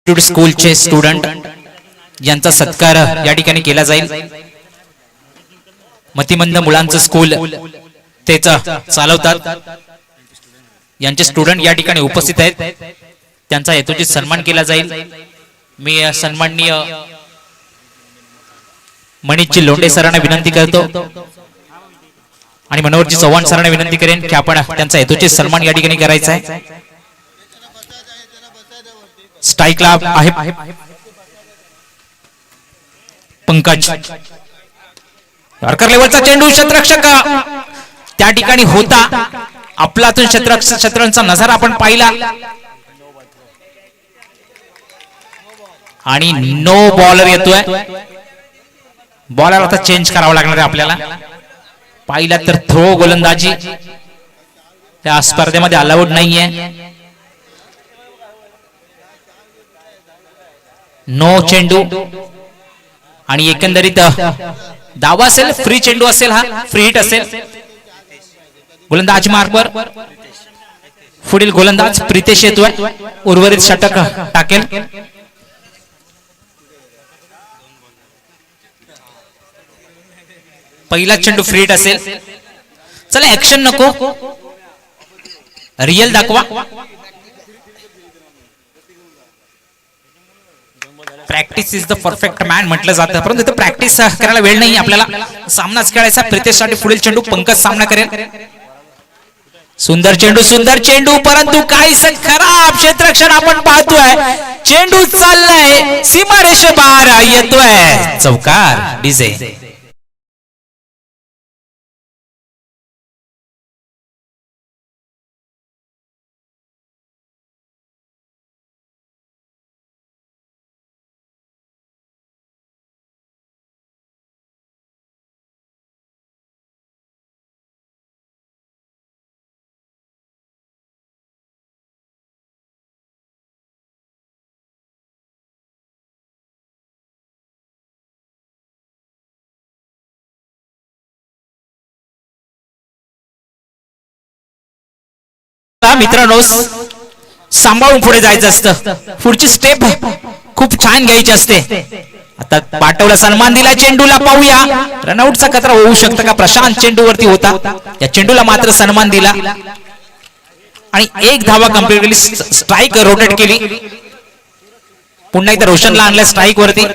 स्कूलचे स्टुडंट यांचा सत्कार या ठिकाणी केला जाईल। मतिमंद मुलांचं स्कूल तेच चालवतात, यांचे स्टुडंट या ठिकाणी उपस्थित आहेत, त्यांचा यथोचित सन्मान केला जाईल। मी सन्माननीय मनीषजी लोंढे सरांना विनंती करतो आणि मनोहरजी चव्हाण सरांना विनंती करेन की आपण त्यांचा यथोचित सन्मान या ठिकाणी करायचा आहे। स्ट्राइकला आहे पंकज, यॉर्कर लेवलचा चेंडू, क्षेत्ररक्षक त्या ठिकाणी होता, आपलातून क्षेत्ररक्षकांचा नजारा आपण पाहिला आणि नो बॉलर येतोय। बॉलर आता चेंज करावा लागणार आहे आपल्याला। पाहिला तर थ्रो गोलंदाजी त्या स्पर्धेमध्ये अलाउड नाहीये। नो चेंडू आणि एकंदरीत दावा असेल, फ्री चेंडू असेल, हा फ्री हिट असेल। गोलंदाज मार्कवर पुढील गोलंदाज प्रितेश येतोय, उर्वरित षटक टाकेल। पहिला चेंडू फ्री हिट असेल। चला ऍक्शन नको, रियल दाखवा। Practice is the perfect man म्हटलं जातं, परंतु इथं प्रॅक्टिस करायला वेळ नाही आपल्याला, सामनाच खेळायचा। प्रितेशसाठी पुढील चेंडू पंकज सामना करेल। सुंदर चेंडू, परंतु काहीच खराब क्षेत्ररक्षण आपण पाहतोय। चेंडू चाललाय, सीमारेषे बाहेर येतोय, चौकार डीजे। मित्रांनो, सांभाळून पुढे जायचं असतं, पुढची स्टेप खूप छान घ्यायची असते। आता पाठवला, सन्मान दिला चेंडूला, पाहूया रनआउटचा खतरा होऊ शकतं का। प्रशांत चेंडूवरती होता, या चेंडूला मात्र सन्मान दिला आणि एक धावा कंप्लीट केली, स्ट्राइक रोटेट केली। पुन्हा एकदा रोशनला आणलं स्ट्राइक वरती।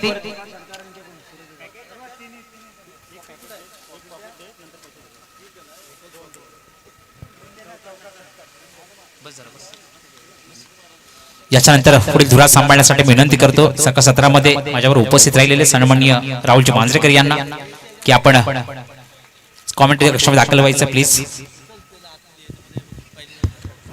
याच्यानंतर पुढील धुरा सांभाळण्यासाठी विनंती करतो सकाळ सत्रामध्ये माझ्यावर उपस्थित राहिलेले सन्माननीय राहुलजी मांजरेकर यांना की आपण कॉमेंटरी कक्षामध्ये दाखल व्हायचं प्लीज।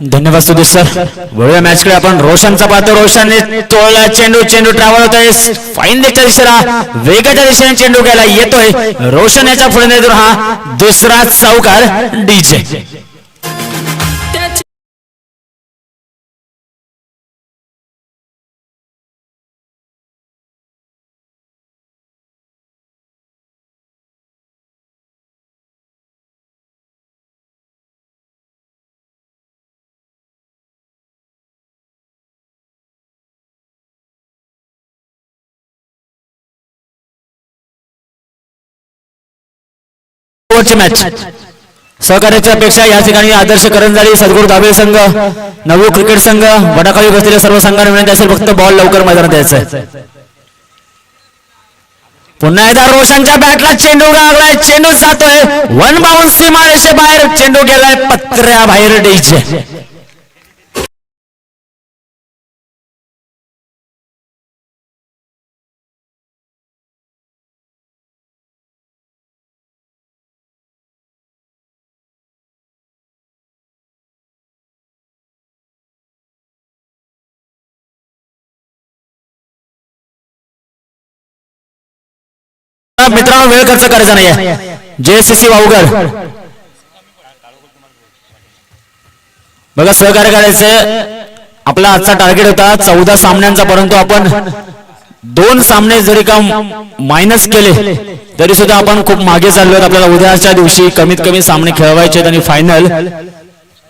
धन्यवाद सुदेश सर। वळूया मॅच कडे आपण। रोशनचा पाहतो, रोशनने तोडला चेंडू, ट्रॅव्हल होतोय फाईन लेगच्या दिशेला, वेगाच्या दिशेने चेंडू घ्यायला येतोय रोशन, याच्या पुढे नेतो हा दुसरा चौकार डीजे। मॅच सहकार्याची अपेक्षा या ठिकाणी आदर्श करंजारी, सद्गुरू दाबे संघ, नवू क्रिकेट संघ, वडाखाली बसलेल्या सर्व संघांना विनंती असेल फक्त बॉल लवकर मैदानात द्यायचा। पुन्हा एकदा रोशनच्या बॅटला चेंडू लागलाय, चेंडू जातोय वन बाउन्स, सीमारेषे बाहेर चेंडू गेलाय पत्र्या बाहेर डीजे। मित्रांनो, वेळ खर्च करायचा नाहीये। जेएससी वाऊगर बघा, सहकार्य करायचं। आपला आजचा टार्गेट होता 14 सामन्यांचा, परंतु आपण 2 सामने जरी का मायनस केले तरी सुद्धा आपण खूप मागे चाललोय। आपल्याला उद्याच्या दिवशी कमीत कमी सामने खेळवायचे आणि फायनल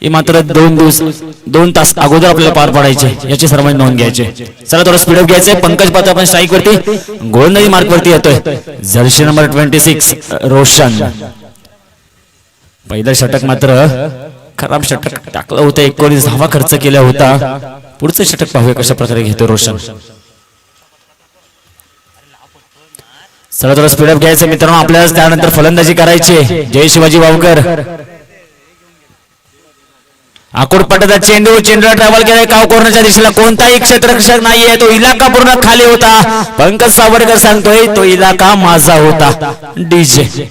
ही मात्र 2 तास अगोदर आपल्याला पार पाडायचे, याची सर्वांनी नोंद घ्यायची. चला थोडं स्पीडअप घ्यायचंय. पंकज पाहतो आपण स्ट्राईक वरती, गोलंदाजी मार्क वरती येतोय. Jersey number 26 Roshan. पहिलं षटक मात्र खराब षटक टाकलं होतं, 19 धावा खर्च केला होता. पुढचं षटक पाहूया कशा प्रकारे घेतो रोशन. चला थोडं स्पीडअप घ्यायचं मित्रांनो, आपल्याला त्यानंतर फलंदाजी करायची. जय शिवाजी वावकर. आकुडपटाचा चेंडूला ट्रॅव्हल केलाय काव कॉर्नरच्या दिशेला. कोणताही क्षेत्ररक्षक नाहीये, तो इलाका पूर्ण खाली होता. पंकज सावरकर सांगतोय तो इलाका माझा होता. डीजे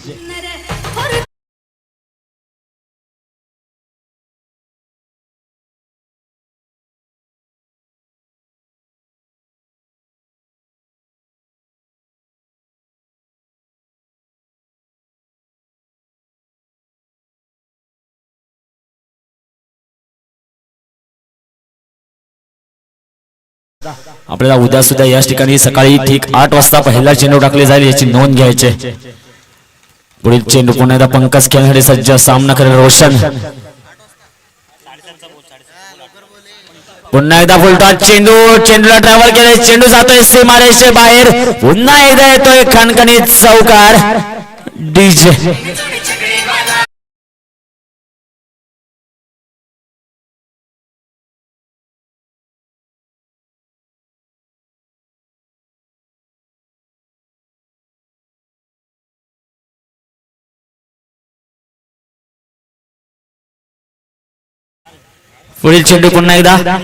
आपल्याला उद्या सुद्धा याच ठिकाणी सकाळी ठीक 8 वाजता पहिला चेंडू टाकले जाईल, याची नोंद घ्यायची. पुढील चेंडू पुन्हा एकदा पंकज खेळण्यासाठी सज्ज. सामना करेल रोशन. पुन्हा एकदा फुलटॉस चेंडूला ट्रॅव्हल केले. चेंडू जातोय सीमारेषे बाहेर. पुन्हा एकदा येतोय खणखणीत चौकार. डीजे पुढील चेंडू पुन्हा एकदा.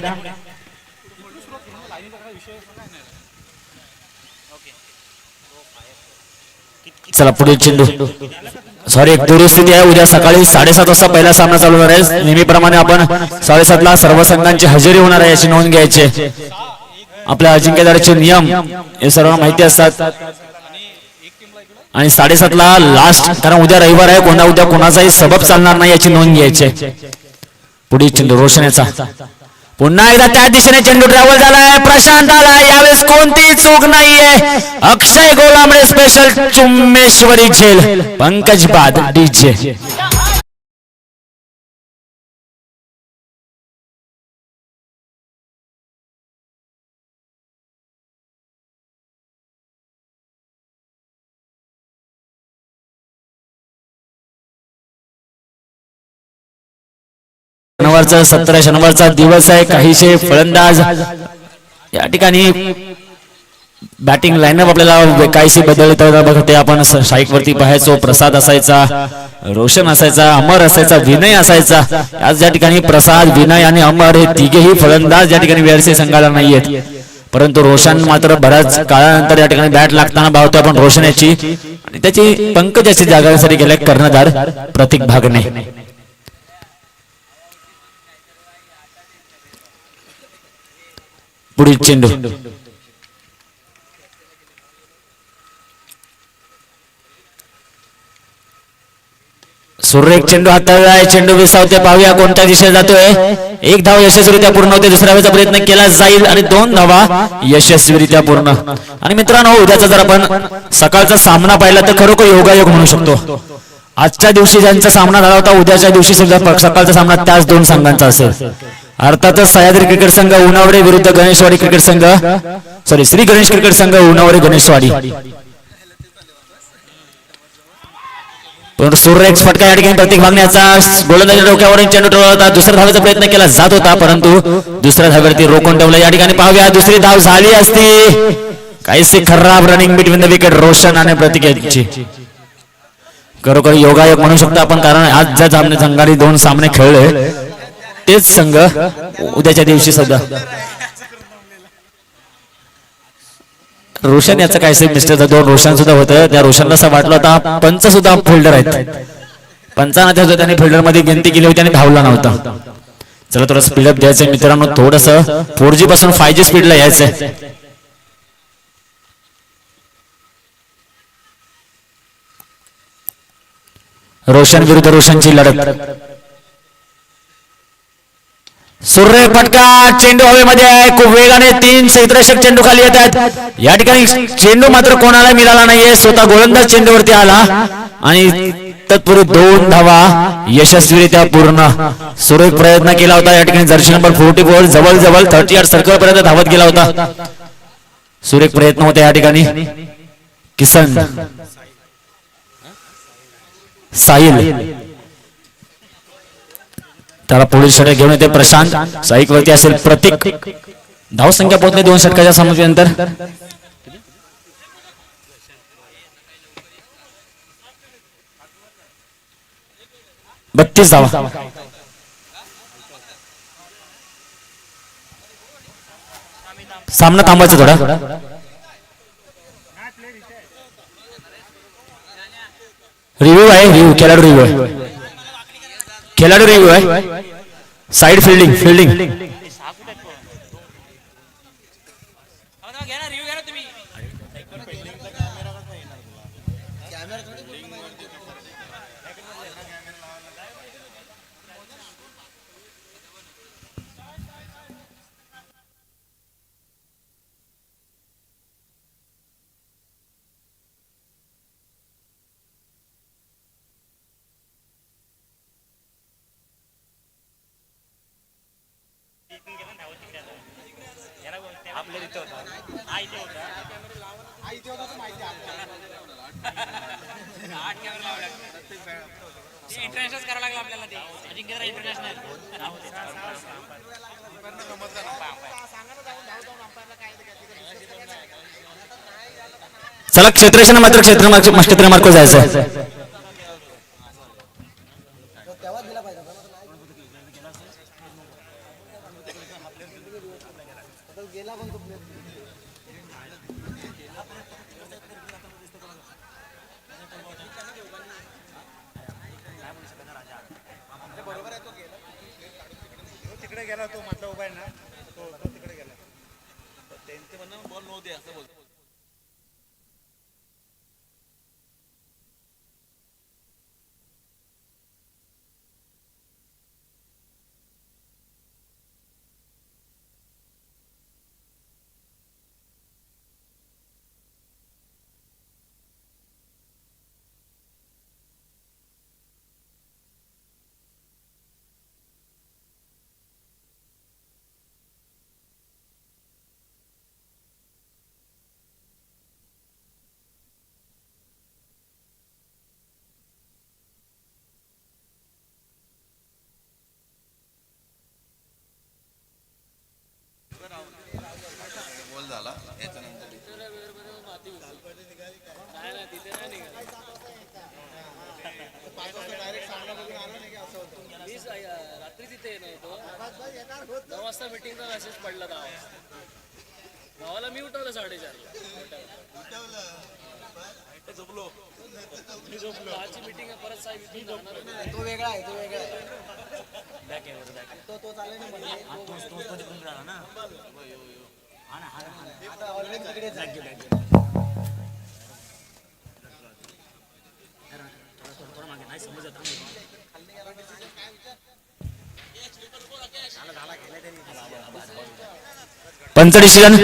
चला पुढील चेंडू. सॉरी, एक दुरुस्ती आहे. उद्या सकाळी 7:30 वाजता पहिला सामना चालू होणार आहे. नेहमीप्रमाणे आपण 7:30 ला सर्व संघांची हजेरी होणार आहे, याची नोंद घ्यायची. आपल्या अजिंक्यदाराचे नियम हे सर्वांना माहिती असतात. आणि 7:30 ला लास्ट, कारण उद्या रविवार आहे, उद्या कोणाचाही सबब चालणार नाही, याची नोंद घ्यायची. पुढील चेंडू रोशन याचा. पुन्हा एकदा त्या दिशेने चेंडू ट्रॅव्हल झालाय. प्रशांत आला. यावेळेस कोणतीही चूक नाहीये. अक्षय गोलांबळे स्पेशल चुम्मेश्वरी झेल. पंकज बाद. डीजे शनिवारचा दिवस आहे. काहीशे फलंदाज या ठिकाणी बॅटिंग लाईनअप आपल्याला काहीशी बदलता बघते. आपण स्ट्राईक वरती पाहायचो. प्रसाद असायचा, रोशन असायचा, अमर असायचा, विनय असायचा. आज या ठिकाणी प्रसाद, विनय आणि अमर हे तिघेही फलंदाज या ठिकाणी वेळसे संघाला नाहीयेत. परंतु रोशन मात्र बऱ्याच काळानंतर या ठिकाणी बॅट लागताना पाहतोय आपण रोशन याची. आणि त्याची पंकजाची जागासाठी गेलाय कर्णधार प्रतीक भागणे. पुढील चेंडू. सुरेख चेंडू हाताळला आहे. चेंडू विसावते. पाहूया कोणत्या दिशेला जातोय. 1 धाव यशस्वीरित्या पूर्ण होते. दुसऱ्या वेळेचा प्रयत्न केला जाईल आणि 2 धावा यशस्वीरित्या पूर्ण. आणि मित्रांनो, उद्याचा जर आपण सकाळचा सामना पाहिला तर खरोखर योगायोग म्हणू शकतो. आजच्या दिवशी ज्यांचा सामना झाला होता, उद्याच्या दिवशी सुद्धा सकाळचा सामना त्याच 2 संघांचा असेल. अर्थातच सह्याद्री क्रिकेट संघ उन्हावडे विरुद्ध गणेशवाडी क्रिकेट संघ, श्री गणेश क्रिकेट संघ उन्हावडे गणेशवाडी. पण सुरेख फटका या ठिकाणी प्रतीक भागण्याचा. गोलंदाजी डोक्यावरून चेंडू ठेवला होता. दुसऱ्या धावेचा प्रयत्न केला जात होता, परंतु दुसऱ्या धावेवरती रोखून ठेवला. या ठिकाणी पाहूया दुसरी धाव झाली असती. काहीशी खराब running between the wicket Roshan आणि प्रतीक यांची. खरोखर योगायोग म्हणू शकतो आपण, कारण आज ज्या संघाने 2 सामने खेळले तेच संघ उद्याच्या दिवशी सुद्धा. रोशन याचं काय मिस्टर 2 रोशन सुद्धा होतं. त्या रोशनला असं वाटलं होता पंच सुद्धा फिल्डर आहेत. पंचांना त्यांनी फिल्डर मध्ये गिनती केली होती आणि धावला नव्हता. चला थोडं स्पीडअप द्यायचंय मित्रांनो. थोडस 4G पासून 5G स्पीडला यायचंय. रोशन विरुद्ध रोशनची लढत. सूर्य फटका. चेंडू हवेमध्ये आहे. खूप वेगाने 3 क्षेत्ररक्षक चेंडू खाली येत आहेत. या ठिकाणी चेंडू मात्र कोणाला मिळाला नाहीये. स्वतः गोलंदाज चेंडूवरती आला आणि तत्पूर्वी 2 धावा यशस्वीरित्या पूर्ण. सुरेख प्रयत्न केला होता या ठिकाणी जर्सी नंबर 44 जवळ 30 यार्ड सर्कल पर्यंत धावत गेला होता. सुरेख प्रयत्न होते या ठिकाणी. किसन साहिल त्याला पोलीस षटक घेऊन येते. प्रशांत साईक वरती असेल. प्रतीक धाव संख्या पोहोचली 2 षटकाच्या समाप्तीनंतर. बत्तीस धावा. सामना थांबायचा थोडा. रिव्ह्यू आहे. खेळाडू रिव्ह्यू आहे. खेळाडू रिव्ह्यू आहे. साइड फिल्डिंग इंटरनॅशनल करावं लागलं आपल्याला. ते अजिंक्य इंटरनॅशनल चला क्षेत्ररक्षण मात्र क्षेत्रमार्ग जायचं. तिकडे गेला तो म्हटलं उभा आहे ना तो तिकडे गेला त्यांचे म्हणणं बॉल नव्हते असं बोलतो. गोल झाला याच्यानंतर रात्री तिथे नव्हतो 9 वाजता मीटिंगचा मेसेज पडला. गावाला मी उठवलं 4:30. झोपलो आजची मीटिंग परत साहेब तो वेगळा आहे तो चालेल ना ऑलरेडी तिकडे पंच डिसिजन.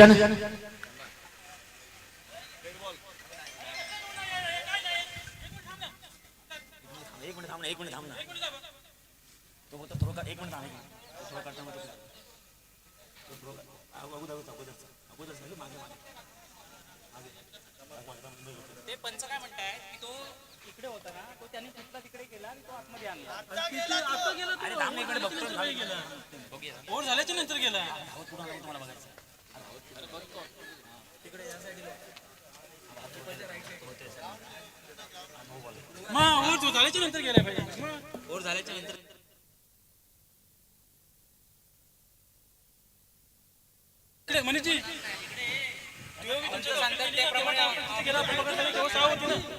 एक मिनिट थांब ना तो बोलतो थोडं एक मिनिट थांब थोडं करता मग अगोदर मागे ते पंच काय म्हणताय की तो इकडे होता ना, तो त्यांनी तिथला तिकडे गेला आणि तो आतमध्ये आणला. अरे थांब एक मिनिट बघतो बोर झाल्याच्या नंतर गेला. तुम्हाला बघायचं तिकडे या साईडला ओर झाल्याच्या नंतर गेला पाहिजे. ओर झाल्याच्या नंतर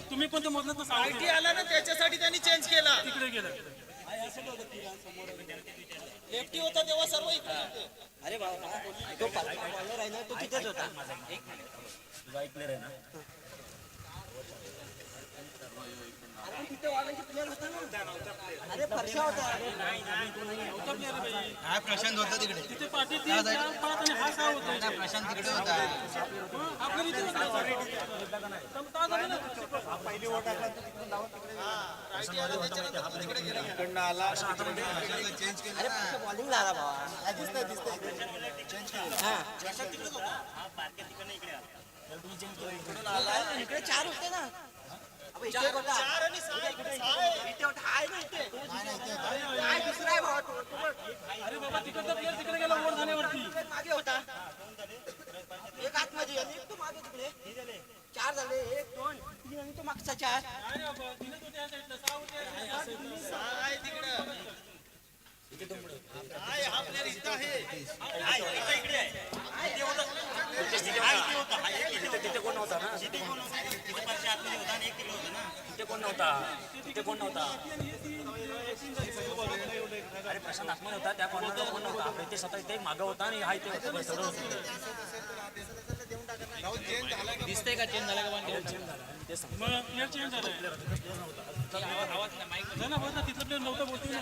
तुम्ही कोणत्या मोजण्यात आयटी आला ना त्याच्यासाठी त्यांनी चेंज केला. तिकडे गेला. लेफ्टी होता तेव्हा सर्व इकडे होते. अरे बाबा तो बॉलर आहे ना तो तिथेच होता. एक मिनिट तुझा ऐकलं आहे ना हा प्रशांत होता तिकडे प्रशांत तिकडे होता पहिली ओट तिकडनं आला चेंज केलं बॉलिंग आला बाबा चेंज इकडे 4 होते ना अरे बाबा तिकडचा प्लेअर तिकडे गेला ओव्हर झाल्यावरती मागे होता एक आतमध्ये आणि एक तो मागे तिकडे 4 झाले 1 2 3 आणि तो मागचा 4 अरे बाबा तिने तो त्या साईडला 6 होते या साईडला. हा प्लेअर इथं आहे तिथे कोण नव्हता ना तिथे कोण नव्हता तिथे कोण नव्हता अरे प्रशांत आत्मा होता त्या कॉर्नरला कोण नव्हता आपल्या इथे स्वतः इथे मागं होता आणि हा इथे होता बस एवढं दिसतंय का चेंज झाला का मग प्लेअर चेंज झाला ना बोल ना तिथलं प्लेअर नव्हतं बोलतोय ना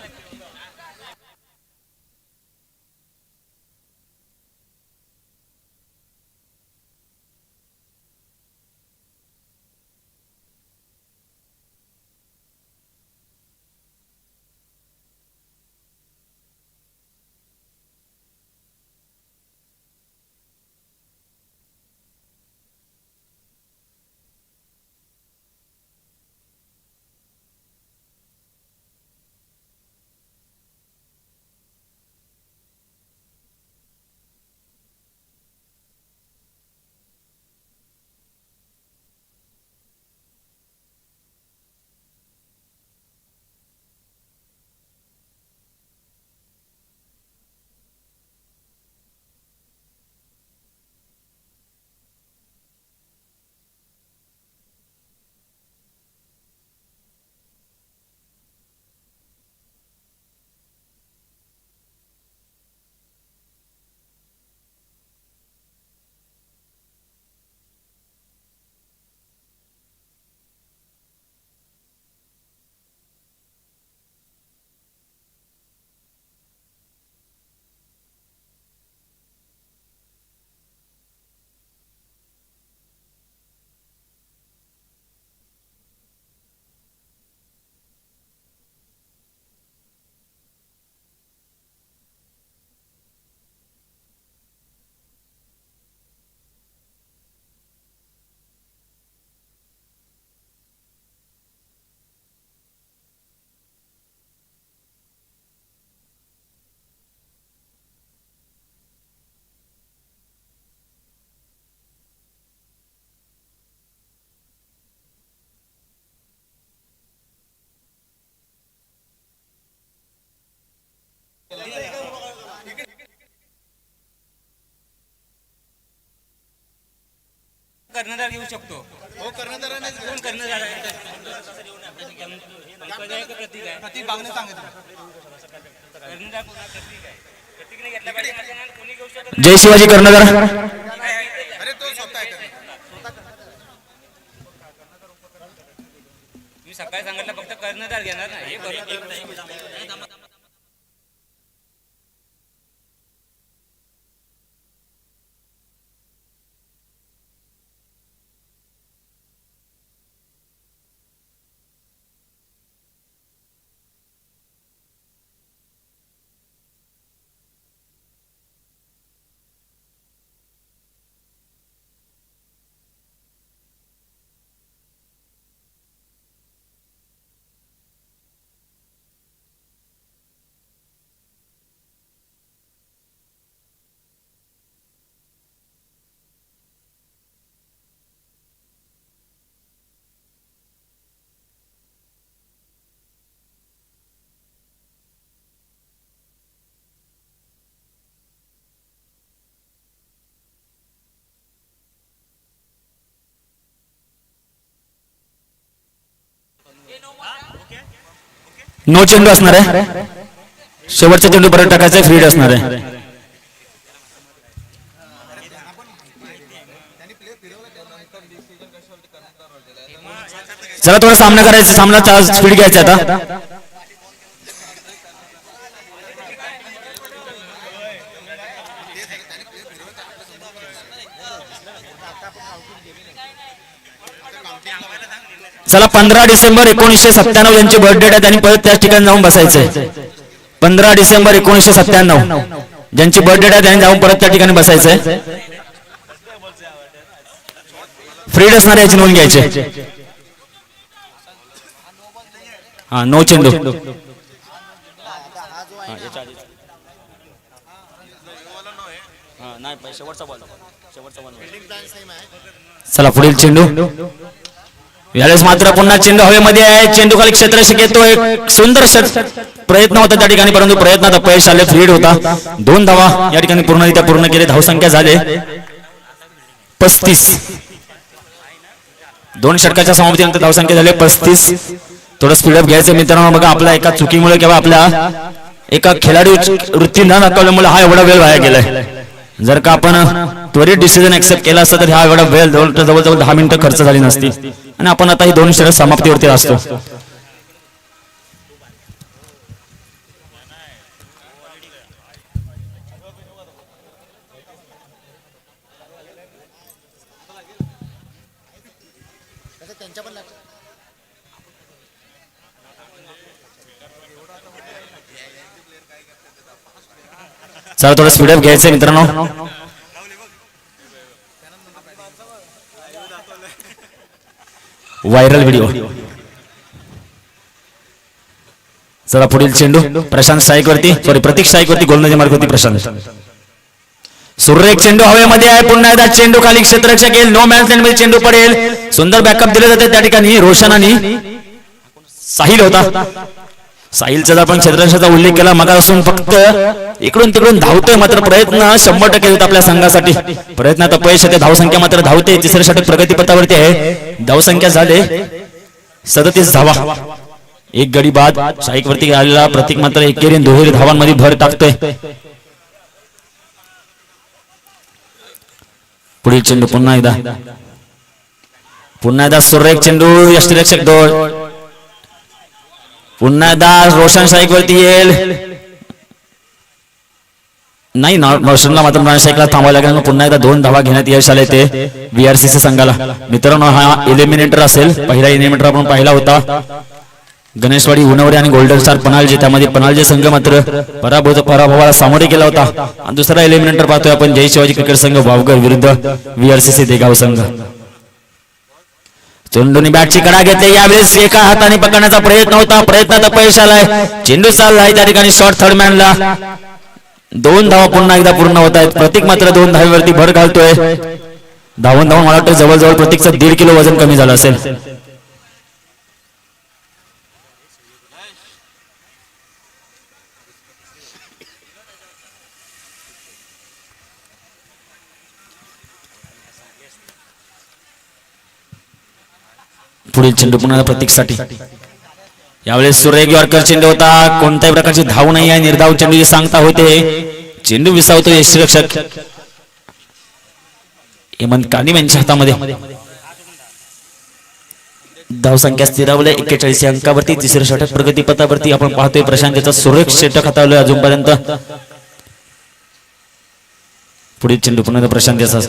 कर्णधार घेऊ शकतो हो कर्णधारानेच कोण कर्णधार प्रतीक आहे प्रतीक बागने सांगितलं कर्णधार कोणा प्रतीक आहे प्रतीकने घेतला पाहिजे ना, कोणी घेऊ शकत जय शिवाजी कर्णधार अरे तो स्वतः आहे मी सकाळी सांगितलं फक्त कर्णधार घेणार ना हे बरोबर नो चेंडू असणार आहे शेवटचा चेंडू परत टाकायचा फ्रीड असणार आहे चला थोडा सामना करायचा, सामना स्पीड घ्यायचा आता. चला 15 डिसेंबर 1997 यांची बर्थडे आहे, त्यांनी परत त्याच ठिकाणी जाऊन बसायचंय. 15 डिसेंबर 1997 ज्यांची बर्थडे आहे त्यांनी जाऊन परत त्या ठिकाणी बसायचंय. फ्रीड असणारे याची नोंद घ्यायची. हा, नो चेंडू. नाही शेवटचा बॉल. चला पुढील चेंडू. यावेळेस मात्र पुन्हा चेंडू हवेमध्ये आहे. चेंडू खाली क्षेत्ररक्षक येतो. एक सुंदर प्रयत्न होता त्या ठिकाणी, परंतु प्रयत्नात अपयश आले. फ्रीड होता. 2 धावा या ठिकाणी पूर्णरित्या पूर्ण केले. धावसंख्या झाले 35. 2 षटकाच्या समाप्तीनंतर धावसंख्या झाले 35. थोडं स्पीडअप घ्यायचं मित्रांनो. बघा आपल्या एका चुकीमुळे किंवा आपल्या एका खेळाडू वृत्ती न दाखवल्यामुळे हा एवढा वेळ वाया गेलाय. जर का आपण त्वरित डिसिजन ऍक्सेप्ट केला असता तर हा एवढा वेळ जवळजवळ 10 मिनिटं खर्च झाली नसती. आणि आपण आता ही 2 षटक समाप्तीवरती असतो. चला थोडं स्पीडअप घ्यायचं मित्रांनो. Viral video. चला पुढील चेंडू. प्रशांत स्ट्राईक वरती, सॉरी प्रतीक स्ट्राईक वरती, गोलंदाजी मार्ग होती प्रशांत. सुरेख चेंडू हवेमध्ये आहे. पुन्हा एकदा चेंडू खाली क्षेत्ररक्षक येईल. नो मॅन लँड मध्ये चेंडू पडेल. सुंदर बॅकअप दिले जाते त्या ठिकाणी. रोशन आणि साहिल होता. साहिलचा जर आपण क्षेत्ररक्षकाचा उल्लेख केला मगापासून फक्त इकडून तिकडून धावतोय, मात्र प्रयत्न 100% होत आपल्या संघासाठी. प्रयत्नात अपयश येते. धावसंख्या मात्र धावते. तिसऱ्या षटक प्रगतीपथावरती आहे. धावसंख्या झाले 37 धावा. 1 गडी बाद. स्ट्राईक वरती आलेला प्रतीक मात्र एकेरी दुहेरी धावांमध्ये भर टाकतोय. पुढील चेंडू पुन्हा एकदा सुरेख चेंडू. यष्टिरक्षक 2. पुन्हा एकदा रोशन स्ट्राईक वरती येईल. नाही ना, रोशनला मात्र नॉन स्ट्राईकला थांबावं लागेल. पुन्हा एकदा 2 धावा घेण्यात यश आले ते VRCC संघाला. मित्रांनो हा एलिमिनेटर असेल. पहिला एलिमिनेटर आपण पाहिला होता गणेशवाडी उनवरे आणि गोल्डन स्टार पनालजे. त्यामध्ये पनालजे संघ मात्र पराभवाला सामोरे गेला होता. आणि दुसरा एलिमिनेटर पाहतोय आपण जय शिवाजी क्रिकेट संघ वावगर विरुद्ध VRCC देगाव संघ. चेंडूने बॅटची कडा घेतली. यावेळेस एका हाताने पकडण्याचा प्रयत्न होता. प्रयत्नात अपयश आलाय. चेंडू चाललाय त्या ठिकाणी शॉर्ट थर्ड मॅनला. 2 धावा पुन्हा एकदा पूर्ण होत आहेत. प्रतीक मात्र 2 धावेवरती भर घालतोय. धावून मला वाटतं जवळजवळ प्रतीकचं 1.5 किलो वजन कमी झालं असेल. पुढील चेंडू पुन्हा प्रतीकसाठी. यावेळेस सुरेख यॉर्कर चेंडू होता. कोणत्याही प्रकारची धाव नाही आहे. निर्धाव चेंडूची सांगता होते. चेंडू विसावतो यष्टिरक्षक हेमंत कानिम यांच्या हातामध्ये. धावसंख्या स्थिरावली 41 अंकावरती. तिसऱ्या षटक प्रगतीपथावरती आपण पाहतोय प्रशांतचा सुरेख षटक हातावलं अजूनपर्यंत. पुढील चेंडू पुन्हा प्रशांत याचा.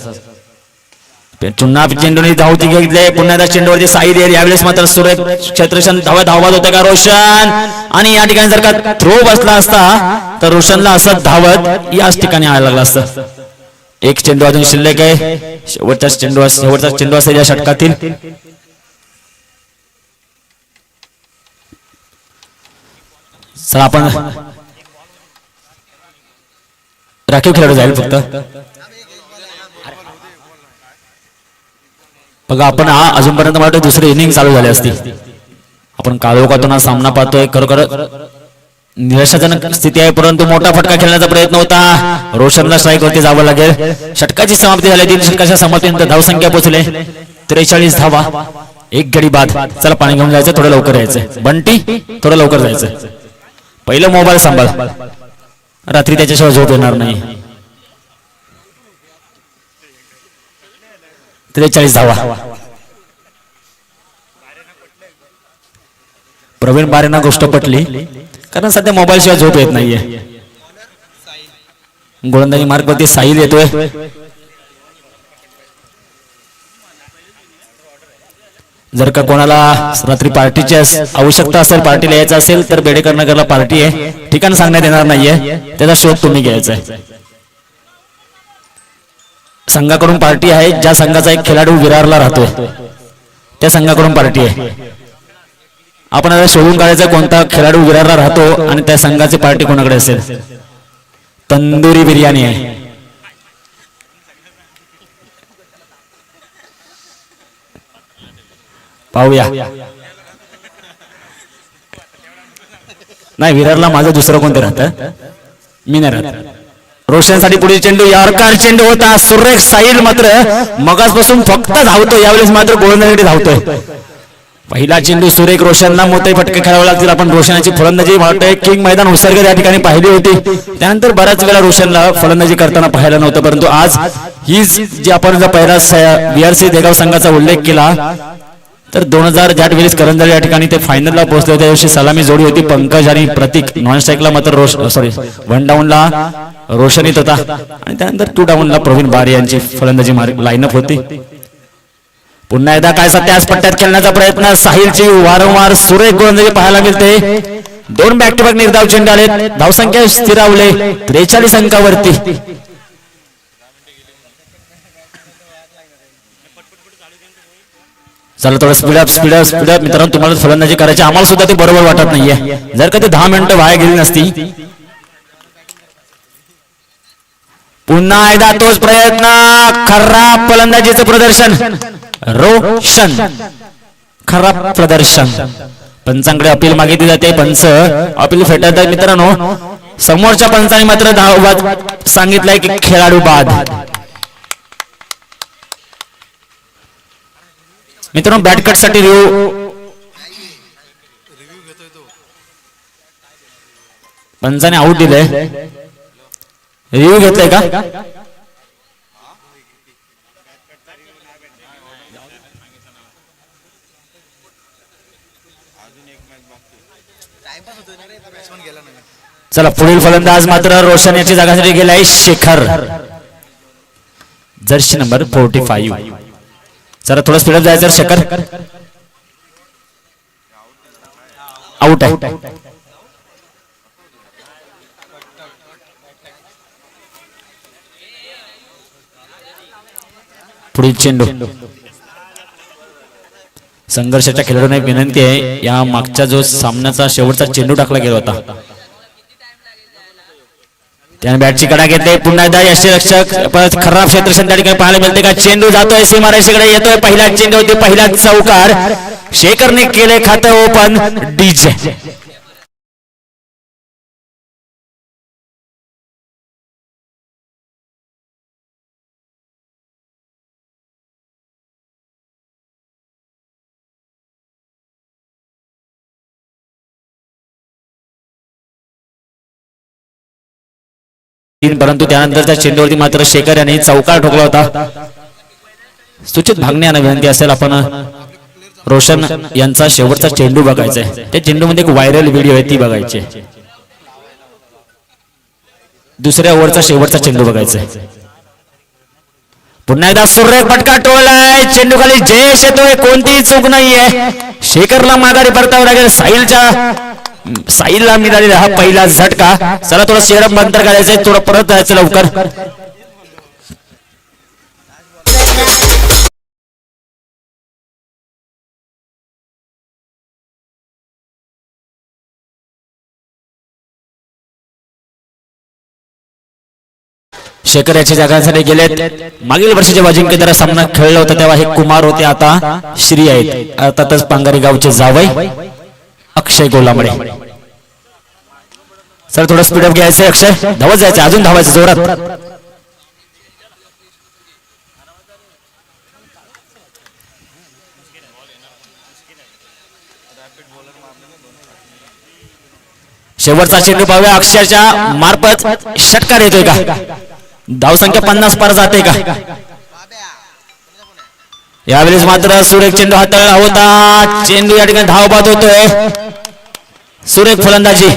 पुन्हा चेंडूने धावती घेतले. पुन्हा एकदा चेंडूवरती साई येईल. यावेळेस मात्र सुरेख क्षेत्ररक्षण धावत होते का रोशन. आणि या ठिकाणी जर का थ्रो बसला असता तर रोशनला असं धावत याच ठिकाणी यायला लागला असतं. 1 चेंडू अजून शिल्लक आहे. शेवटचा चेंडू असेल या षटकातील. चला आपण राखीव खेळाडू जाईल फक्त. बघा आपण हा अजूनपर्यंत मला वाटतं दुसरी इनिंग चालू झाली असती. आपण काळोखातून हा सामना पाहतोय. खरोखर निराशाजनक स्थिती आहे, परंतु मोठा फटका खेळण्याचा प्रयत्न होता. रोशनला स्ट्राईक वरती जावं लागेल. षटकाची समाप्ती झाली. 3 षटकाच्या समाप्तीनंतर धावसंख्या पोहोचले 43 धावा. 1 गडी बाद. चला पाणी घेऊन जायचं. थोडं लवकर यायचं. बंटी थोडं लवकर जायचं. पहिलं मोबाईल सांभाळ. रात्री त्याच्याशिवाय झोप येणार नाही. 43 धावा. प्रवीण बारेंना गोष्ट पटली, कारण सध्या मोबाईल शिवाय झोप येत नाहीये. गोलंदाजी मार्गवरती साहिल येतोय. जर का कोणाला रात्री पार्टीची आवश्यकता असेल, पार्टीला यायचं असेल तर बेडेकर नगरला पार्टी आहे. ठिकाण सांगण्यात येणार नाहीये, त्याचा शोध तुम्ही घ्यायचा आहे. संघाकडून पार्टी आहे. ज्या संघाचा एक खेळाडू विरारला राहतोय त्या संघाकडून पार्टी आहे. आपण आता शोधून काढायचं कोणता खेळाडू विरारला राहतो आणि त्या संघाची पार्टी कोणाकडे असेल. तंदुरी बिर्याणी आहे. पाहूया. नाही, विरारला माझं दुसरं कोणतं राहतं, मी नाही राहत. रोशनसाठी पुढील चेंडू, यॉर्कर चेंडू होता. सुरेख साहिल मात्र मगासपासून फक्त धावतो, यावेळेस मात्र गोलंदाजीकडे धावतोय. पहिला चेंडू सुरेख, रोशनला मोठे फटके खेळावे लागतील. आपण रोशनाची फलंदाजी वाटतंय किंग मैदान उसरगे या ठिकाणी पाहिली होती. त्यानंतर बऱ्याच वेळा रोशनला फलंदाजी करताना पाहायला नव्हतं, परंतु आज हीच जी आपण जर पहिला बीआरसी देगाव संघाचा उल्लेख केला तर 2000 जाटवेळीस करंजल या ठिकाणी ते फायनलला पोहोचले होते. त्यादिवशी सलामी जोडी होती पंकज आणि प्रतीक. नॉन स्ट्राईकला मात्र वन डाऊनला रोशन येत होता आणि त्यानंतर 2 डाऊनला प्रवीण बारे यांची फलंदाजी लाईनअप होती. पुन्हा एकदा काय त्याच पट्ट्यात खेळण्याचा प्रयत्न, साहिलची वारंवार सुरेख गोलंदाजी पाहायला मिळते. 2 बॅक टू बॅक निर्धाव चेंडू आले. धावसंख्या स्थिरावले 43 अंकावरती. चला थोडं स्पीडअप मित्रांनो. तुम्हाला फलंदाजी करायची, आम्हाला सुद्धा ते बरोबर वाटत नाहीये. जर का ते 10 मिनिटं वाया गेली नसती. पुन्हा एकदा तोच प्रयत्न, खराब फलंदाजीचं प्रदर्शन. रोशन खराब प्रदर्शन. पंचांकडे अपील मागितली जाते. पंच अपील फेटाळतात मित्रांनो. समोरच्या पंचाने मात्र धाव सांगितलंय की खेळाडू बाद. मित्रांनो बॅटकट साठी रिव्ह्यू पंचाने आउट दिले. रिव्ह्यू घेतलाय का? चला पुढील फलंदाज मात्र रोशन याची जागासाठी गेलाय शेखर, जर्सी नंबर 45. चला थोडं स्पीडअप जायचं. शेखर आउट आहे. पुढील चेंडू. संघर्षाच्या खेळाडूंना विनंती आहे, या मागच्या जो सामन्याचा शेवटचा चेंडू टाकला गेला होता त्याने बॅटची कडा घेतली. पुन्हा एकदा यष्टीरक्षक खराब क्षेत्रक्षण त्या ठिकाणी पाहायला मिळते का? चेंडू जातोय सीमारेषेकडे, येतोय. पहिला चेंडू होती, पहिला चौकार. शेखरने केले खातं ओपन. डीजे परंतु त्यानंतरच्या चेंडूवरती मात्र शेखर यांनी चौकार ठोकला होता. सूचित भागण्याने विनंती असेल, आपण रोशन यांचा शेवटचा चेंडू बघायचा आहे. त्या चेंडूमध्ये एक व्हायरल व्हिडिओ आहे, ती बघायची. दुसऱ्या ओव्हरचा शेवटचा चेंडू बघायचा आहे. पुन्हा एकदा सुरेख फटका टोलाय. चेंडू खाली जयेश येतोय, कोणतीही चूक नाहीये. शेखरला माघारी परतावं लागेल. साहिलला मिळालेला हा पहिला झटका. चला थोडं शेरप बंतर करायचंय, थोडं परत जायचं लवकर. शेखर याची जागांसाठी गेलेत. मागील वर्षी जेव्हा अजिंक्यतारा सामना खेळला होता तेव्हा हे कुमार होते, आता श्री आहेत. अर्थातच पांगारी गावचे जावई अक्षय गोलामडे. सर थोडं स्पीडअप घ्यायचं. अक्षय धावत जायचं, अजून धावायचं जोरात. शेवटचा चेंडू पाहूया. अक्षयच्या मार्फत षटकार येतोय का? धावसंख्या 50 पार जाते का? यावेळेस मात्र सुरेख चेंडू हाताळला होता. चेंडू या ठिकाणी धावबाद होतोय. सुरेख फलंदाजी.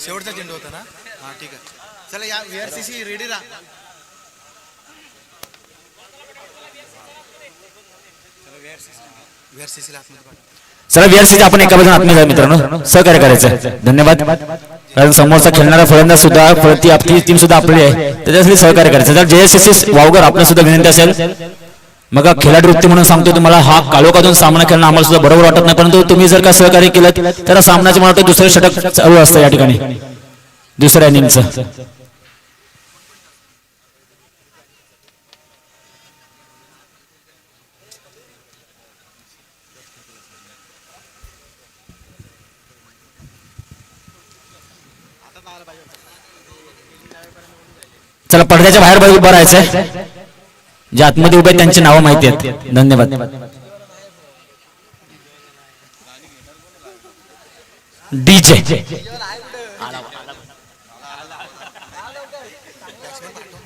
शेवटचा चेंडू होता ना हा ठीक आहे चला या VRCC रेडी राहा VRCC ला आतमध्ये पाठवा. चला VRCC आपण एका बाजूने आत्मीय मित्रांनो सहकार्य करायचं. धन्यवाद. कारण समोरचा खेळणारा फलंदाज सुद्धा प्रति आपली टीम सुद्धा आपली आहे त्याच्यासाठी सहकार्य करायचं. जर JSSC वावगर आपल्या सुद्धा विनंती असेल मग खेळाडू वृत्ती म्हणून सांगतो तुम्हाला हा कालोखातून सामना खेळणं आम्हाला सुद्धा बरोबर वाटत नाही परंतु तुम्ही जर का सहकार्य केलं तर सामन्याचं मला वाटतं दुसरं षटक चालू असतं या ठिकाणी दुसऱ्या इनिंगचं. चला पडद्याच्या बाहेर उभं राहायचंय. जे आतमध्ये उभे आहेत त्यांची नावं माहिती आहेत. धन्यवाद. DJ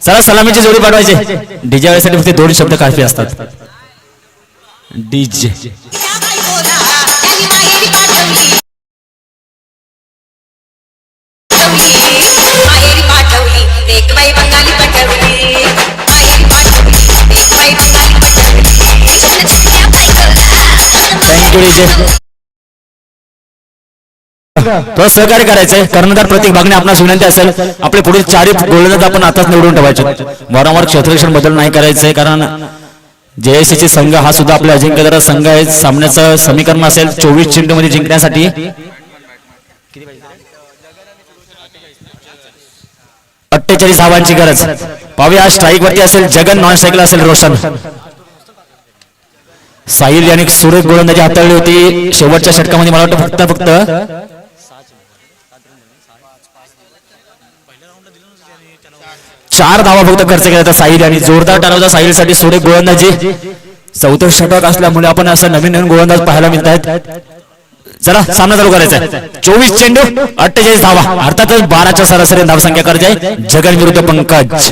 चला सलामीची जोडी पाठवायची. DJ वेळेसाठी फक्त 2 शब्द काफी असतात. DJ thank you DJ. तो सहकार्य करायचंय. कर्णधार प्रतीक बागणे आपणास विनंती असेल आपले पुढील 4 गोलंदाज आपण आताच निवडून ठेवायचे. वारंवार क्षेत्ररक्षण बदल नाही करायचंय कारण JSC संघ हा सुद्धा आपला अजिंक्यदार संघ आहे. सामन्याचं समीकरण असेल 24 चेंडू मध्ये जिंकण्यासाठी 48 धावांची गरज. पाहूया स्ट्राईक वरती असेल जगन नॉन स्ट्राईकला असेल रोशन. साहिल यांनी सुरेख गोलंदाजी हाताळली होती शेवटच्या षटकामध्ये मला वाटतं फक्त 4 धावा फक्त खर्च केला होता साहिल यांनी. जोरदार ठरवता साहिलसाठी सुरेख गोलंदाजी. 4थं षटक असल्यामुळे आपण असं नवीन नवीन गोलंदाज पाहायला मिळत आहेत. चला सामना चालू करायचा आहे. 24 चेंडू 48 धावा अर्थातच 12च्या सरासरी धावसंख्या करते जगन विरुद्ध पंकज.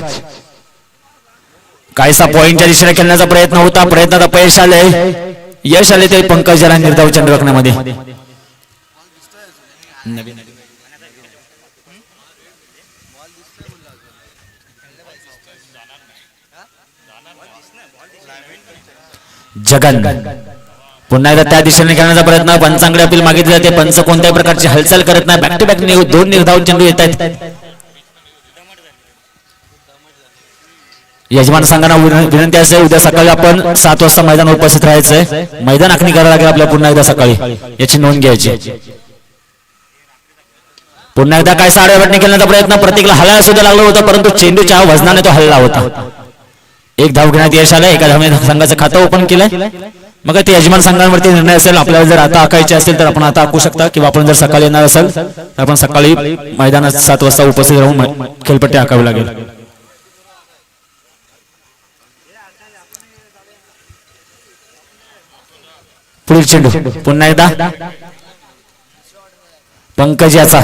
काहीसा पॉइंटच्या दिशेने खेळण्याचा प्रयत्न होता. प्रयत्नात अपयश आले. यश आले ते पंकज याला निर्धाव चेंडू राखण्यामध्ये. जगन पुन्हा एकदा त्या दिशेने खेळण्याचा प्रयत्न. पंचांकडे अपील मागितले जाते. पंच कोणत्याही प्रकारची हालचाल करत नाही. बॅक टू बॅक 2 निर्धाव चेंडू येत आहेत. यजमान संघांना विनंती असेल उद्या सकाळी आपण 7 वाजता मैदानावर उपस्थित राहायचंय. मैदान आखणी करायला लागेल आपल्याला पुन्हा एकदा सकाळी याची नोंद घ्यायची. पुन्हा एकदा काय साडेवाटणी खेळण्याचा प्रयत्न. प्रतीकला हलायला सुद्धा लागलं होतं परंतु चेंडूच्या वजनाने तो हल्ला होता. 1 धाव घेण्यात यश आलं. एका धावने संघाचं खातं ओपन केलंय. मग ते यजमान संघांवरती निर्णय असेल. आपल्याला जर आता आखायचे असेल तर आपण आता आखू शकता किंवा आपण जर सकाळी येणार असेल तर आपण सकाळी मैदानात 7 वाजता उपस्थित राहून खेळपट्टी आखावी लागेल. पुढील चेंडू पुन्हा एकदा पंकज याचा.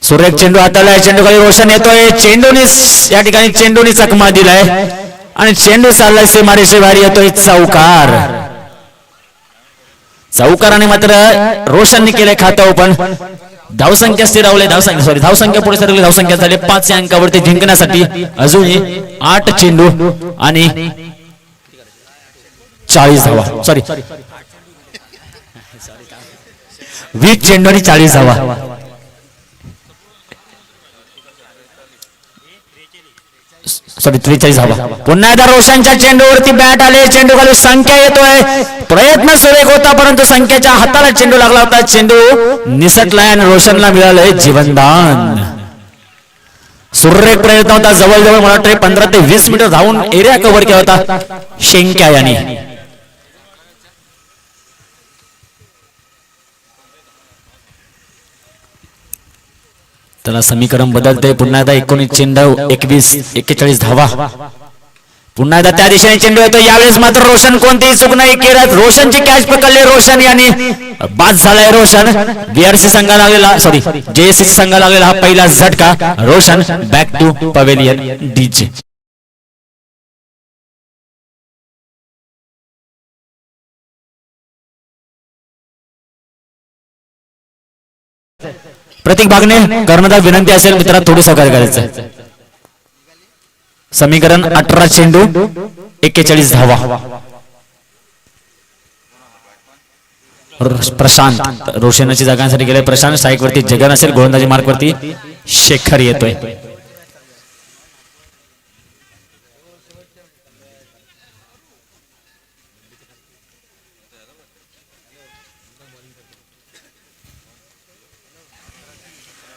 सुरेख चेंडू हाताला. चेंडू खाली रोशन येतोय. चेंडूने या ठिकाणी चेंडूने चकमा दिलाय आणि चेंडू चाललाय सीमारेषे बाहेर येतोय. चौकार. चौकाराने मात्र रोशनने केले खातं ओपन. धावसंख्या स्थिरावले. धावसंख्या पुढे सरकली. धावसंख्या झाली 5 या अंकावरती जिंकण्यासाठी अजूनही 8 चेंडू आणि 40 धावा. 20 चेंडू आणि 40 धावा. सॉरी 43 धावा. पुन्हा एकदा रोशनच्या चेंडूवरती बॅट आले. चेंडू खाली संख्या येतोय. प्रयत्न सुरेख होता परंतु संख्याच्या हाताला चेंडू लागला होता. चेंडू निसटलाय आणि रोशनला मिळालंय जीवनदान. सुरेख प्रयत्न होता. जवळजवळ मला वाटतं 15 ते 20 मीटर धावून एरिया कव्हर केला होता शेंक्या यांनी. त्याला समीकरण बदलते. पुन्हा एकदा 19 चेंडू 41 धावा. पुन्हा एकदा त्या दिशेने चेंडू येतो. यावेळेस मात्र रोशन कोणतीही चूक नाही केलं. रोशनची कॅच पकडली. रोशन यांनी बाद झालाय. रोशन BRC संघाला लागलेला JSC संघाला लागलेला हा पहिला झटका. Roshan back to pavilion DJ. Pratik Bagne कर्णधार विनंती असेल मित्रा थोडी सहकार्य करायचं. समीकरण 18 चेंडू 41 धावा. प्रशांत रोशनाची जागांसाठी गेले. प्रशांत स्ट्राईक वरती, जगन असेल गोलंदाजी मार्क वरती, शेखर येतोय.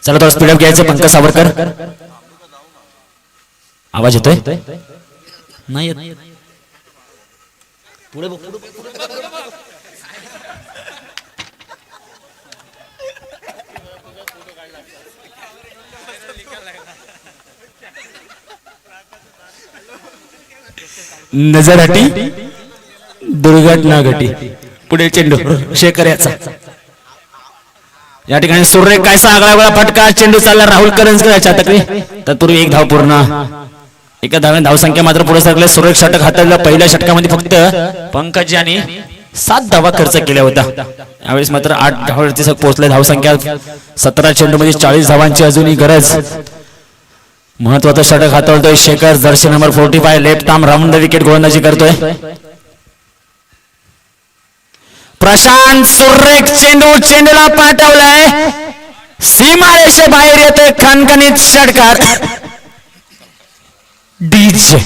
चला थोडं स्पीडअप घ्यायचं. पंकज सावरकर आवाज येतोय नाही येत. पुढे बघ, पुढे बघ, पुढे बघ. नजर हटी दुर्घटना घटी. पुढे चेंडू शेखर याचा. या ठिकाणी सूर्य कायसा आगळा फटका. चेंडू चालला राहुल करंजकर याच्या तकडी. तत्पूर्वी एक धाव पूर्ण. एका धावेने धावसंख्या मात्र पुढे सरकले. सुरेख षटक हाताळलं. पहिल्या षटकामध्ये फक्त पंकज यांनी 7 धावा खर्च केल्या होत्या. यावेळेस मात्र 8 धावावरती पोहोचले. धावसंख्या 17 चेंडू मध्ये 40 धावांची अजूनही गरज. महत्वाचं षटक हाताळतोय Shekhar. Jersey number 45 left arm round the wicket गोलंदाजी करतोय. प्रशांत सुरेख चेंडू. चेंडूला पाठवलाय. सीमारेषे बाहेर येतोय. खणखणीत षटकार. डीजे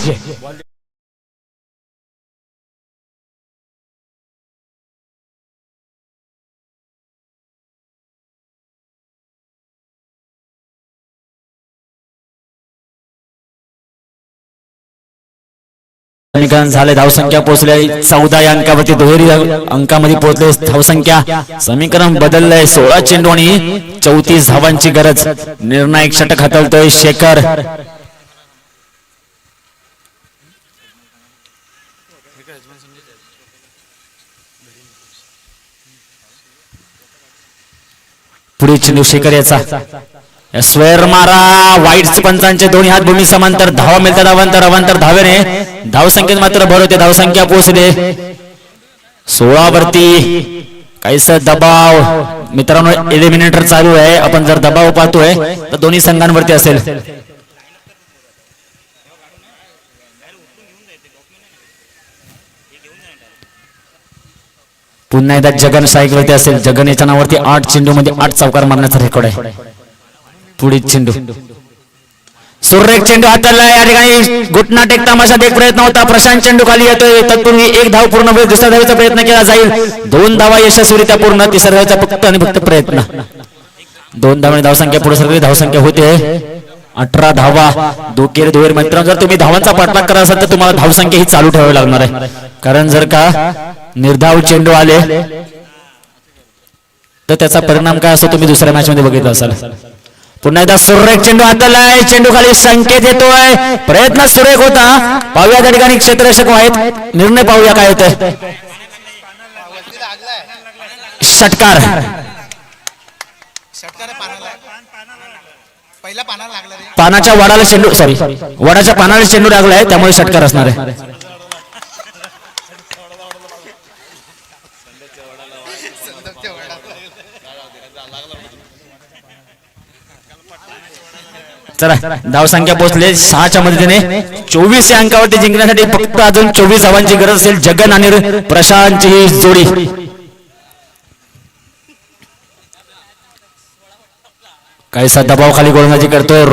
झाले. धावसंख्या पोहोचले 14 या अंकावरती. दुहेरी अंकामध्ये पोहोचले. धावसंख्या समीकरण बदललंय. 16 चेंडू आणि 34 धावांची गरज. निर्णायक षटक हाताळतोय शेखर. पुढे चेंडू शेखर याचा. स्वेर मारा. वाईट पंचांचे दोन्ही हात भूमी समांतर. धावा मिळतात. अवांतर अवांतर धावेने धावसंख्येत मात्र भर होते. धावसंख्या पोहोचले 16 वरती. काहीसा दबाव मित्रांनो. एलिमिनेटर चालू आहे. आपण जर दबाव पाहतोय तर दोन्ही संघांवरती असेल. पुन्हा एकदा जगन स्ट्राईक वरती असेल. जगन याच्या नावावरती 8 चेंडू मध्ये 8 चौकार मारण्याचा रेकॉर्ड आहे. पुढे चेंडू सुरेख चेंडू हाताळला. या ठिकाणी घुटना टेक तमाशा एक प्रयत्न होता. प्रशांत चेंडू खाली येतोय. तत्पूर्वी एक धाव पूर्ण होईल. दुसऱ्या धावेचा प्रयत्न केला जाईल. 2 धावा यशस्वीरित्या पूर्ण. तिसऱ्या धावेचा फक्त आणि फक्त प्रयत्न. 2 धावांनी धावसंख्या पुढे सरकली. धावसंख्या होते 18 धावा. दुहेरी मित्रांनो जर तुम्ही धावांचा पाठलाग करत असाल तर तुम्हाला धावसंख्या ही चालू ठेवावी लागणार आहे. कारण जर का निर्धाव चेंडू आले तर त्याचा परिणाम काय असतो तुम्ही दुसऱ्या मॅच मध्ये बघितलं असाल. पुन्हा एकदा सुरेख चेंडू हाताळलाय. चेंडू खाली संकेत येतोय. प्रयत्न सुरेख होता. पाहूया त्या ठिकाणी क्षेत्ररक्षक आहेत. निर्णय पाहूया काय होतोय. षटकार. पानाच्या वडाला चेंडू सॉरी वडाच्या पानाला चेंडू लागलाय त्यामुळे षटकार असणार आहे. चला धावसंख्या पोहोचले 6च्या मदतीने 24 या अंकावरती जिंकण्यासाठी फक्त अजून 24 धावांची गरज असेल. जगन आणि प्रशांतची ही जोडी. काहीसा दबावाखाली गोलंदाजी करतोय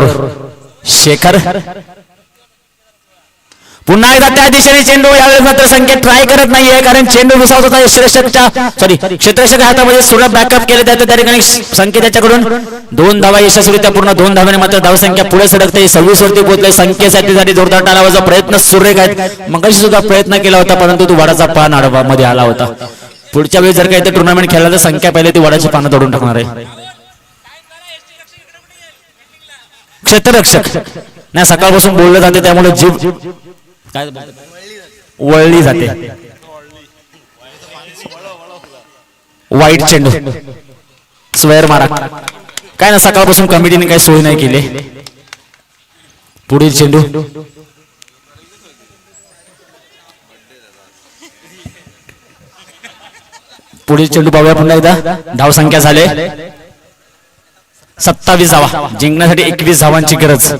शेखर. पुन्हा एकदा त्या दिशेने चेंडू. यावेळेस मात्र संकेत ट्राय करत नाहीये कारण चेंडू विसावत होता. क्षेत्ररक्षक हातामध्ये सुद्धा बॅकअप केले जाते. त्या ठिकाणी संकेत याच्याकडून 2 धावा यशस्वीरित्या पूर्ण. 2 धावाने मात्र धावसंख्या पुढे सरकते. 26 वरती पोहोचले. संख्येसाठी जोरदार टाळावाचा प्रयत्न सुरेख आहेत. मगाशी सुद्धा प्रयत्न केला होता परंतु तो वडाचा पान आडवा मध्ये आला होता. पुढच्या वेळी जर काही ते टुर्नामेंट खेळला तर संख्या पहिले ती वडाची पानं तोडून टाकणार आहे. क्षेत्ररक्षक नाही सकाळपासून बोललं जाते त्यामुळे जीभ काय वळली जाते. वाईट चेंडू. स्वेअर मारा. काय ना सकाळपासून कमिटीने काही सोय नाही केली. पुढील चेंडू. पुढील चेंडू पाहूया पुन्हा एकदा. धावसंख्या झाले 27 धावा जिंकण्यासाठी 21 धावांची गरज.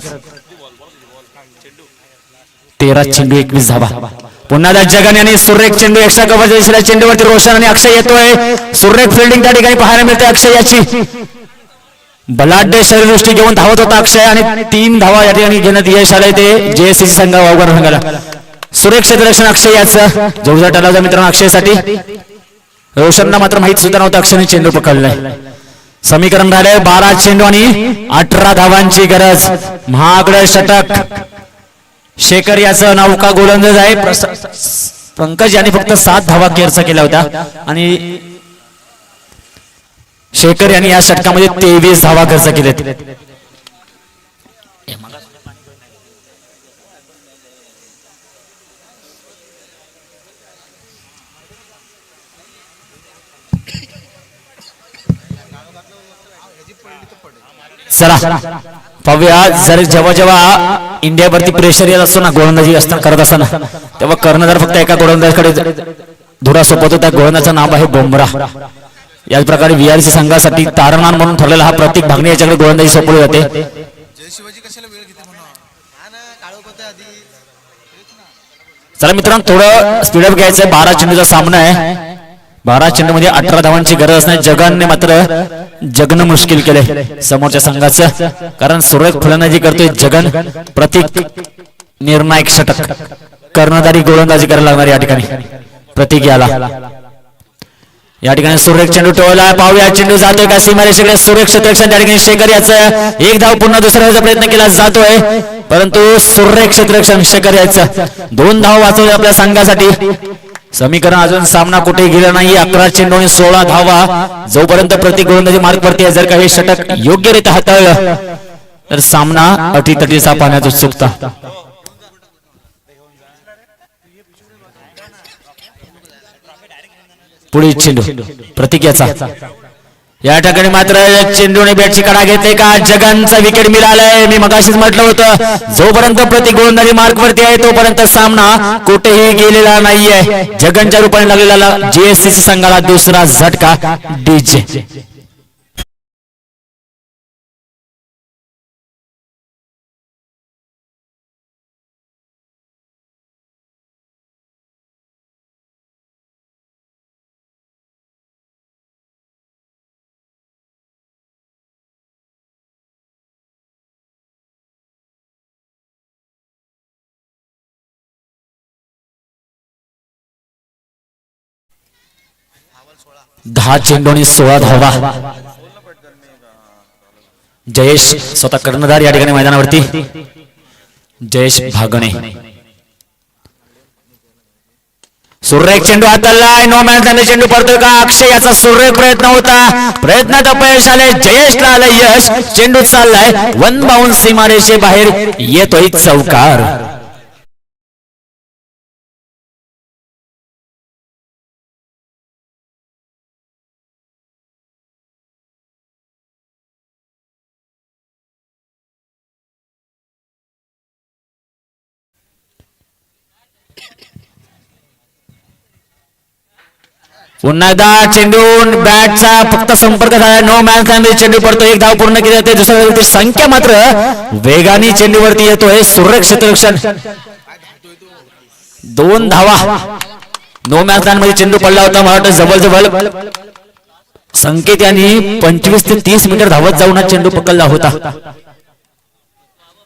13 चेंडू 21 धावा. पुन्हा त्या जगन आणि सुरेख चेंडू एक्स्ट्रा कव्हरच्या दिशेला चेंडूवरती रोशन आणि अक्षय येतोय. सुरेख फिल्डिंग त्या ठिकाणी पाहायला मिळते अक्षय याची. बलाढ्य शरीरदृष्टी घेऊन धावत होता अक्षय आणि 3 धावा या ठिकाणी घेण्यात यश आलंय ते जेएससी संघ वावगार संघाला. सुरेख क्षेत्ररक्षण अक्षय याचं जोरदार टलावजा मित्रांनो अक्षयसाठी. रोशनला मात्र माहित सुद्धा नव्हतं अक्षयने चेंडू पकडलाय. समीकरण राहिले 12 चेंडू आणि 18 धावांची गरज. महागडे षटक. शेखर याचं नाव का गोलंदाज आहे. पंकज यांनी फक्त 7 धावा केरचा केल्या होत्या आणि शेखर यांनी या षटकामध्ये 23 धावा खर्च केलेत. चला पाहूया. जर जेव्हा जेव्हा इंडियावरती प्रेशर येत असतो ना गोलंदाजी असताना करत असताना तेव्हा कर्णधार फक्त एका गोलंदाजाकडे धुरा सोपवतो. त्या गोलंदाजाचं नाव आहे बुमराह. याच प्रकारे VRC संघासाठी तारणहार म्हणून ठरलेला हा प्रतीक भागणे याच्याकडे गोलंदाजी सोपवली जाते. चला मित्रांनो थोडं स्पीडअप घ्यायचंय. 12 चेंडूचा सामना आहे. 12 चेंडू मध्ये 18 धावांची गरज नाही. जगनने मात्र जगणं मुश्किल केले समोरच्या संघाचं. कारण सुरेख फलंदाजी करतोय जगन. प्रतीक निर्णायक षटक कर्णधारी गोलंदाजी करायला लागणार या ठिकाणी प्रतीक या ठिकाणी सुरेख चेंडू टोळला. पाहूया चेंडू जातोय का सीमारेषेकडे. सुरेख क्षेत्ररक्षण त्या ठिकाणी शेखर याचं 1 धाव पुन्हा दुसऱ्या प्रयत्न केला जातोय परंतु सुरेख क्षेत्ररक्षण शेखर याचं 2 धाव वाचवले आपल्या संघासाठी. समीकरण अजून सामना कुठे गेला नाही. 11 चेंडू आणि 16 धावा. जोपर्यंत प्रति गोलंदाजी मार्ग वरती जर का हे षटक योग्यरित्या हाताळलं तर सामना अटीतटीचा पाहण्यात उत्सुकता. पुढील चेंडू प्रतीक याचा. या ठिकाणी मात्र चेंडूने बॅटची कडा घेतली का. जगनचा विकेट मिळालाय. मी मगाशीच म्हटलं होतं जोपर्यंत प्रति गोलंदाजी मार्क वरती आहे तोपर्यंत सामना कुठेही गेलेला नाहीये. जगनच्या रूपाने लागलेला जेएससी संघाला दुसरा झटका. डीजे दहा चेंडू आणि 16 धावा. जयेश स्वतः कर्णधार या ठिकाणी मैदानावरती. जयेश भागणे. सुरेख चेंडू हाताळलाय. नो मॅन त्याने चेंडू पडतोय का. अक्षय याचा सुरेख प्रयत्न होता. प्रयत्नात अपयश आले. जयेशला आलं यश. चेंडू चाललाय 1 बाउन्स सीमारेषे बाहेर येतोय चौकार. पुन्हा एकदा चेंडू बॅटचा फक्त संपर्क झाला. नो मॅन फॅमिली चेंडू पडतो. 1 धाव पूर्ण केली जाते. दुसऱ्या संख्या मात्र वेगाने चेंडूवरती येतोय. सुरेख क्षेत्ररक्षण 2 धावा. नो मॅन मध्ये चेंडू पडला होता. मला वाटतं जवळजवळ संकेत यांनी 25 ते 30 मीटर धावत जाऊन हा चेंडू पकडला होता.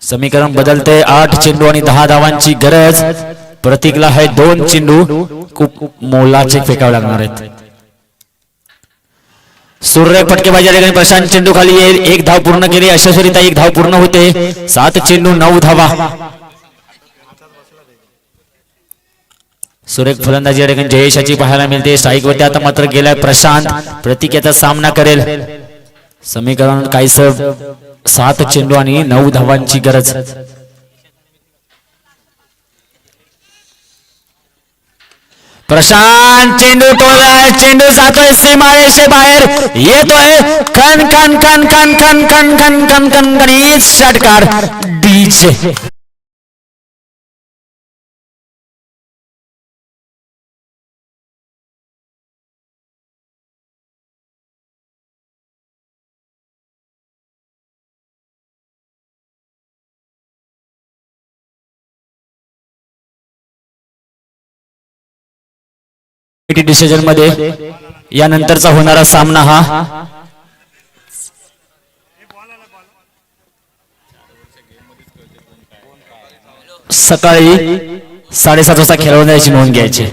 समीकरण बदलते. 8 चेंडू आणि 10 धावांची गरज. प्रतीकला आहे 2 चेंडू खूप मोलाचे फेकावे लागणार आहेत. सुरेख फटकेबाजी ठिकाणी प्रशांत चेंडू खाली येईल. 1 धाव पूर्ण केली. यशस्वीरित्या 1 धाव पूर्ण होते. 7 चेंडू 9 धावा. सुरेख फलंदाजी या ठिकाणी जयेशाची पाहायला मिळते. स्ट्राईक वरती आता मात्र गेलाय प्रशांत. प्रतीक याचा सामना करेल. समीकरण काहीस 7 चेंडू आणि 9 धावांची गरज. प्रशांत चेंडू टोलाय. चेंडू जातोय सीमारेषे बाहेर येतोय. खन खन खन खन खन खन खन खन खन खन षटकार. डीजे डिसिजन मध्ये यानंतरचा होणारा सामना हा सकाळी 7:30 वाजता खेळवण्याची नोंद घ्यायची.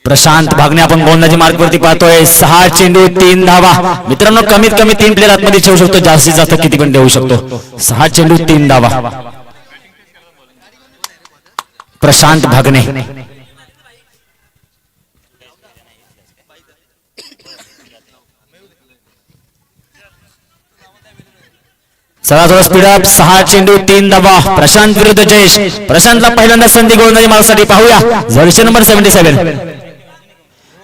प्रशांत भागणे आपण गोलंदाजी मार्कवरती पाहतोय. 6 चेंडू 3 धावा. मित्रांनो कमीत कमी 3 प्लेयर आतमध्ये ठेवू शकतो, जास्तीत जास्त किती पण देऊ शकतो. 6 चेंडू 3 धावा. प्रशांत भागणे. चला थोडा स्पीड अप. 6 चेंडू 3 धावा. प्रशांत विरुद्ध जयेश. प्रशांतला पहिल्यांदा संधी गोलंदाजी मारण्यासाठी पाहूया. Jersey number 77.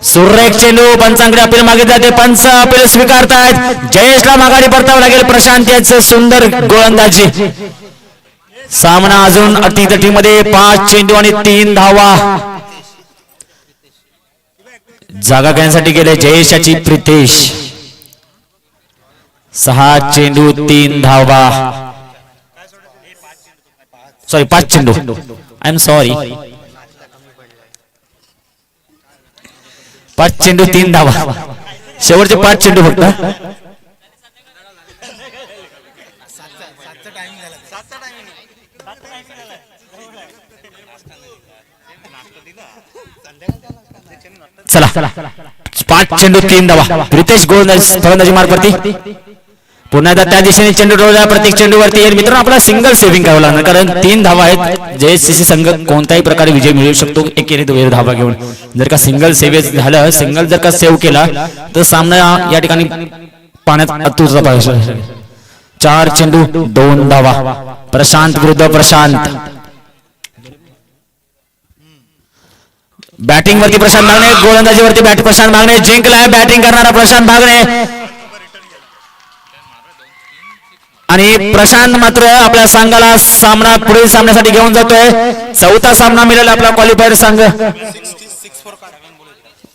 सुरेख चेंडू. पंचांकडे अपील मागितले जाते. पंच अपील स्वीकारतायत. जयेशला माघारी परतावं लागेल. प्रशांत याचं सुंदर गोलंदाजी. सामना अजून अटीतटीमध्ये. 5 चेंडू आणि 3 धावा. जागा घेण्यासाठी गेले जयेश याची प्रितेश. 6 चेंडू 3 धावा. सॉरी 5 चेंडू. I am sorry. 5 चेंडू 3 धावा. शेवटचे 5 चेंडू फक्त. चला 5 चेंडू 3 धावा. प्रितेश फलंदाजी मार्कवरती. पुन्हा एकदा त्या दिशेने चेंडू ठेवला. प्रत्येक चेंडूवरती येईल. मित्रांनो आपला सिंगल सेव्हिंग करावं लागणार, कारण 3 धावा आहेत. JSCC संघ कोणत्याही प्रकारे विजय मिळवू शकतो 1 धावा घेऊन. जर का सिंगल सेव्ह झालं, सिंगल जर का सेव्ह केला तर सामना या ठिकाणी पाण्यात अतुरचा पाहिजे. 4 चेंडू 2 धावा. प्रशांत विरुद्ध प्रशांत. बॅटिंग वरती प्रशांत भागणे. गोलंदाजीवरती प्रशांत भागणे. जिंकलाय बॅटिंग करणारा प्रशांत भागणे. आणि प्रशांत मात्र आपल्या संघाला सामना पुढील सामन्यासाठी घेऊन जातोय. 4था सामना मिळाला आपला क्वालिफायर संघ.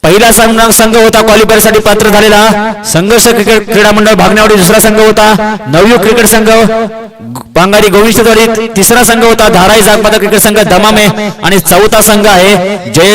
पहिला संघ होता क्वालिफायर साठी पात्र झालेला संघर्ष क्रिकेट क्रीडा मंडळ भागण्यावाडी. दुसरा संघ होता नवयुग क्रिकेट संघ बांगारी गोविंदवाडी. तिसरा संघ होता धाराई जागबादा क्रिकेट संघ दमामे. आणि 4था संघ आहे जय